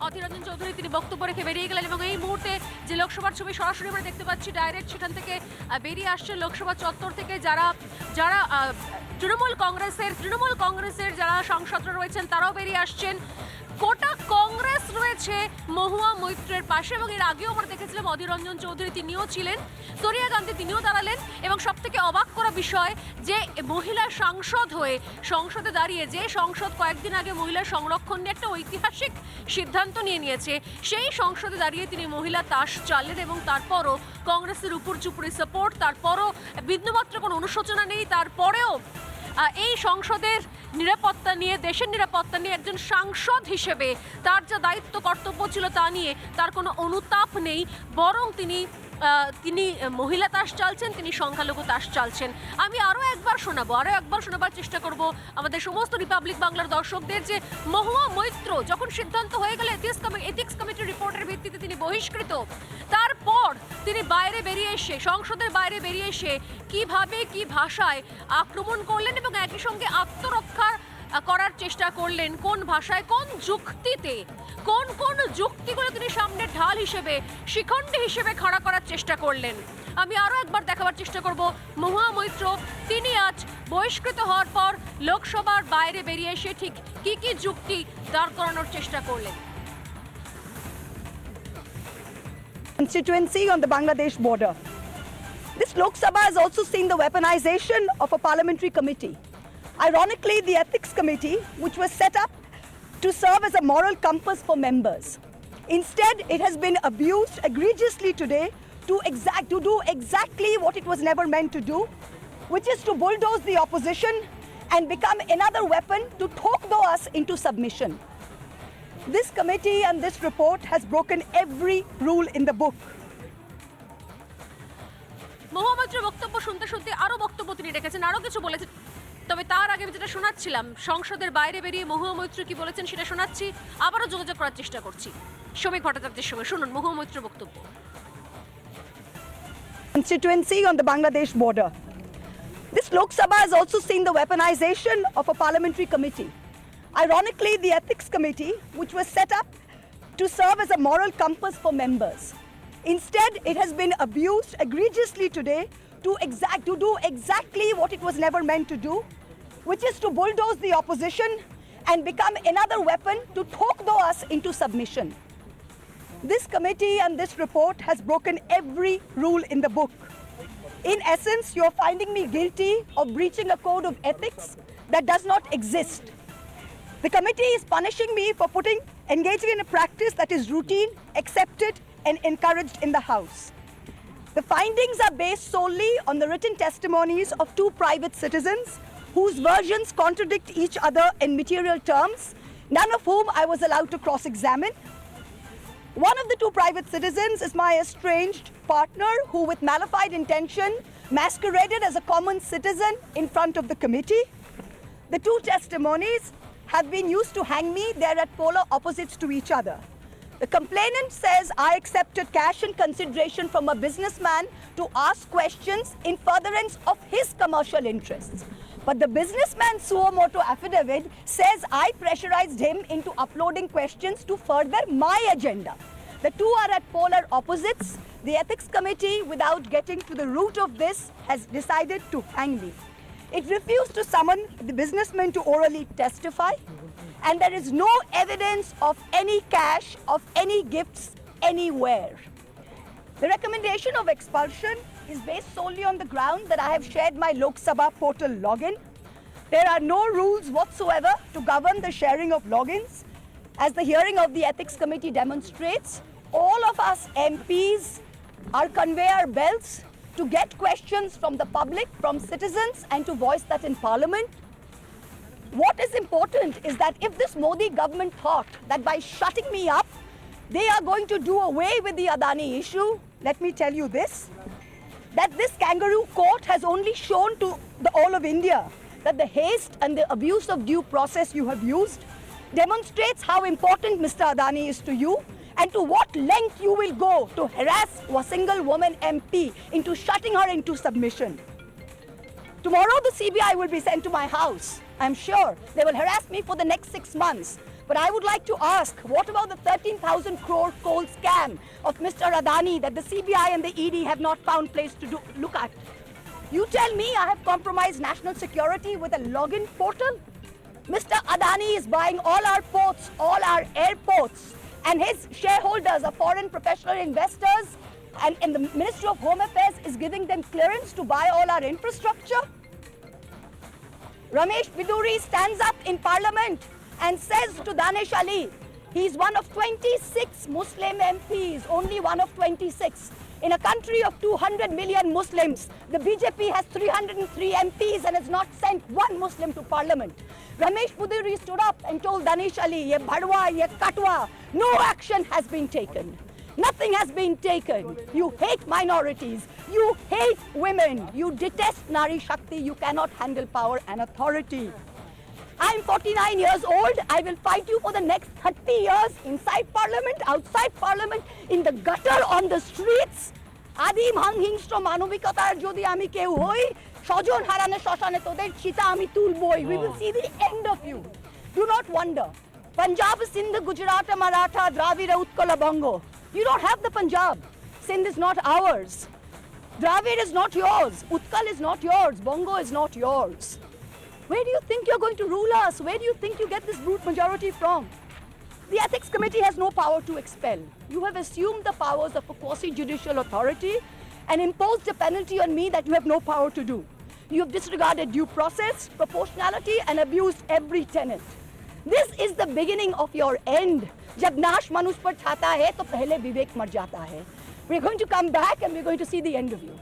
অধীররঞ্জন চৌধুরী তিনি বক্তব্য রেখে বেরিয়ে গেলেন এবং এই মুহূর্তে যে লোকসভার ছবি সরাসরি আমরা দেখতে পাচ্ছি ডাইরেক্ট সেখান থেকে বেরিয়ে আসছে লোকসভা চত্বর থেকে যারা যারা তৃণমূল কংগ্রেসের যারা সাংসদরা রয়েছেন তারাও বেরিয়ে আসছেন। গোটা কংগ্রেস রয়েছে মহুয়া মৈত্রের পাশে এবং এর আগেও আমরা দেখেছিলাম অধীররঞ্জন চৌধুরী তিনিও ছিলেন, সোনিয়া গান্ধী তিনিও দাঁড়ালেন এবং সবথেকে অবাক করা বিষয় যে মহিলা সাংসদ হয়ে সংসদে দাঁড়িয়ে যে সংসদ কয়েকদিন আগে মহিলা সংরক্ষণ নিয়ে একটা ঐতিহাসিক সিদ্ধান্ত নিয়েছে সেই সংসদে দাঁড়িয়ে তিনি মহিলা তাস চাললেন এবং তারপরও কংগ্রেসের উপর চুপুরি সাপোর্ট, তারপরও বিন্দুমাত্র কোনো অনুশোচনা নেই, তারপরেও এই সংসদের নিরাপত্তা নিয়ে দেশের নিরাপত্তা নিয়ে একজন সাংসদ হিসেবে তার যা দায়িত্ব কর্তব্য ছিল তা নিয়ে তার কোনো অনুতাপ নেই, বরং তিনি মহিলা তাস চালছেন, তিনি সংখ্যালঘু তাস চালছেন। আমি আরও একবার শোনাবার চেষ্টা করব আমাদের সমস্ত রিপাবলিক বাংলার দর্শকদের যে মহুয়া মৈত্র যখন সিদ্ধান্ত হয়ে গেল এথিক্স কমিটির রিপোর্টের ভিত্তিতে তিনি বহিষ্কৃত, তারপর তিনি সংসদের বাইরে বেরিয়ে এসে কিভাবে কি ভাষায় আক্রমণ করলেন এবং একই সঙ্গে আত্মরক্ষা করার চেষ্টা করলেন, কোন ভাষায় কোন যুক্তিতে কোন যুক্তিগুলো তিনি সামনে ঢাল হিসেবে শিখণ্ডী হিসেবে খাড়া করার চেষ্টা করলেন। আমি আরও একবার দেখাবার চেষ্টা করব মহুয়া মৈত্র তিনি আজ বহিষ্কৃত হওয়ার পর লোকসভার বাইরে বেরিয়ে এসে ঠিক কি যুক্তি দাঁড় করানোর চেষ্টা করলেন। Constituency on the Bangladesh border. This Lok Sabha has also seen the weaponization of a parliamentary committee. Ironically, the Ethics Committee, which was set up to serve as a moral compass for members. Instead, it has been abused egregiously today to do exactly what it was never meant to do, which is to bulldoze the opposition and become another weapon to torpedo us into submission. This committee and this report has broken every rule in the book. মহুয়া মৈত্রের বক্তব্য শুনতে আরো বক্তব্য তিনি রেখেছেন, আরো কিছু বলেছেন, তবে তার আগে যেটা শোনাচ্ছিলাম সংসদের বাইরে বেরিয়ে মহুয়া মৈত্র কি বলেছেন সেটা শোনাচ্ছি, আবারও যোগাযোগ করার চেষ্টা করছি শ্রমিক ভট্টাচার্যের সঙ্গে। শুনুন মহুয়া মৈত্রের বক্তব্য। Constituency on the Bangladesh border. This Lok Sabha has also seen the weaponization of a parliamentary committee. Ironically, the Ethics Committee, which was set up to serve as a moral compass for members. Instead, it has been abused egregiously today to do exactly what it was never meant to do, which is to bulldoze the opposition and become another weapon to torpedo us into submission. This committee and this report has broken every rule in the book. In essence, you're finding me guilty of breaching a code of ethics that does not exist. The committee is punishing me for engaging in a practice that is routine, accepted, and encouraged in the House. The findings are based solely on the written testimonies of two private citizens whose versions contradict each other in material terms, none of whom I was allowed to cross-examine. One of the two private citizens is my estranged partner who, with malified intention, masqueraded as a common citizen in front of the committee. The two testimonies have been used to hang me. They're at polar opposites to each other. The complainant says I accepted cash and consideration from a businessman to ask questions in furtherance of his commercial interests. But the businessman's suo motu affidavit says I pressurized him into uploading questions to further my agenda. The two are at polar opposites. The Ethics Committee, without getting to the root of this, has decided to hang me. It refused to summon the businessman to orally testify, and there is no evidence of any cash, of any gifts anywhere. The recommendation of expulsion is based solely on the ground that I have shared my Lok Sabha portal login. There are no rules whatsoever to govern the sharing of logins. As the hearing of the Ethics Committee demonstrates, all of us MPs are conveyor belts to get questions from the public, from citizens, and to voice that in Parliament. What is important is that if this Modi government thought that by shutting me up, they are going to do away with the Adani issue, let me tell you this, that this kangaroo court has only shown to the all of India that the haste and the abuse of due process you have used demonstrates how important Mr. Adani is to you and to what length you will go to harass a single woman MP into shutting her into submission. Tomorrow the CBI will be sent to my house. I'm sure they will harass me for the next 6 months. But I would like to ask, what about the 13,000 crore coal scam of Mr. Adani that the CBI and the ED have not found place to look at? You tell me I have compromised national security with a login portal? Mr. Adani is buying all our ports, all our airports, and his shareholders are foreign professional investors, and the Ministry of Home Affairs is giving them clearance to buy all our infrastructure. Ramesh Biduri stands up in Parliament and says to Danish Ali, he's one of 26 Muslim MPs, only one of 26. In a country of 200 million Muslims, the BJP has 303 MPs and has not sent one Muslim to Parliament. Ramesh Biduri stood up and told Danish Ali, ye bhadwa, ye katwa, no action has been taken. Nothing has been taken. You hate minorities. You hate women. You detest Nari Shakti. You cannot handle power and authority. I'm 49 years old. I will fight you for the next 30 years inside Parliament, outside Parliament, in the gutter, on the streets. Adim hanghingstra manovikataar jodi ami keu hoi, সজন হারানে শ্মশানে তোদের চিতা আমি তুলবই. We will see the end of you. Do not wonder. Punjab, Sindh, Gujarat, Maratha, Dravida, Utkala, Bongo. You don't have the Punjab. Sindh is not ours. Dravid is not yours. Utkal is not yours. Bongo is not yours. Where do you think you're going to rule us? Where do you think you get this brute majority from? The Ethics Committee has no power to expel. You have assumed the powers of a quasi-judicial authority and imposed a penalty on me that you have no power to do. You have disregarded due process, proportionality, and abused every tenet. This is the beginning of your end. जब नाश मनुष्य पर छाता है तो पहले विवेक मर जाता है. We're going to come back and we're going to see the end of you.